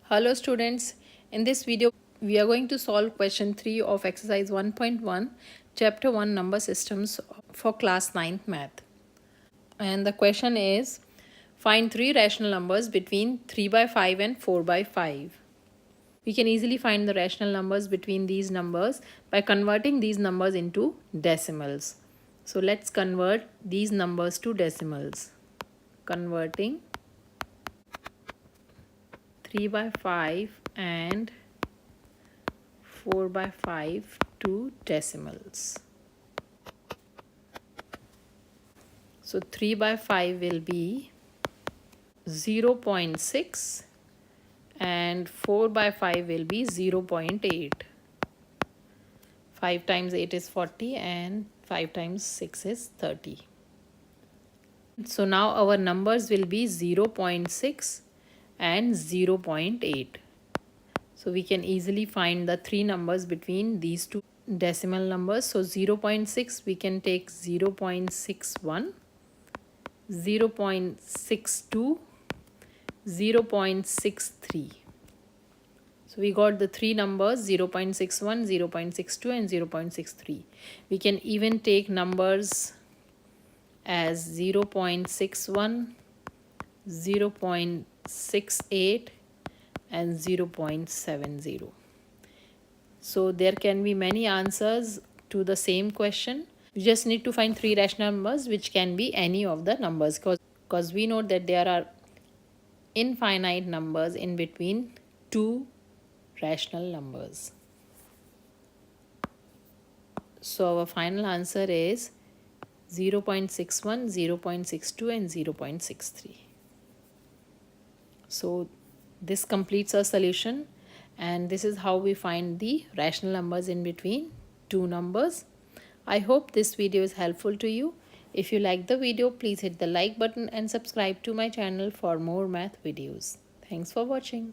Hello students, in this video we are going to solve question 3 of exercise 1.1 chapter 1 number systems for class 9th math. And the question is, find three rational numbers between 3 by 5 and 4 by 5. We can easily find the rational numbers between these numbers by converting these numbers into decimals. So let's convert these numbers to decimals. Converting 3 by 5 and 4 by 5 to decimals. So 3 by 5 will be 0.6 and 4 by 5 will be 0.8. 5 times 8 is 40 and 5 times 6 is 30. So now our numbers will be 0.6 and 0.8. So we can easily find the three numbers between these two decimal numbers. So 0.6 we can take 0.61, 0.62, 0.63. So we got the three numbers 0.61, 0.62 and 0.63. We can even take numbers as 0.61, 0.68 and 0.70. So there can be many answers to the same question. You just need to find three rational numbers which can be any of the numbers, because we know that there are infinite numbers in between two rational numbers. So our final answer is 0.61, 0.62 and 0.63. So this completes our solution, and this is how we find the rational numbers in between two numbers. I hope this video is helpful to you. If you like the video, please hit the like button and subscribe to my channel for more math videos. Thanks for watching.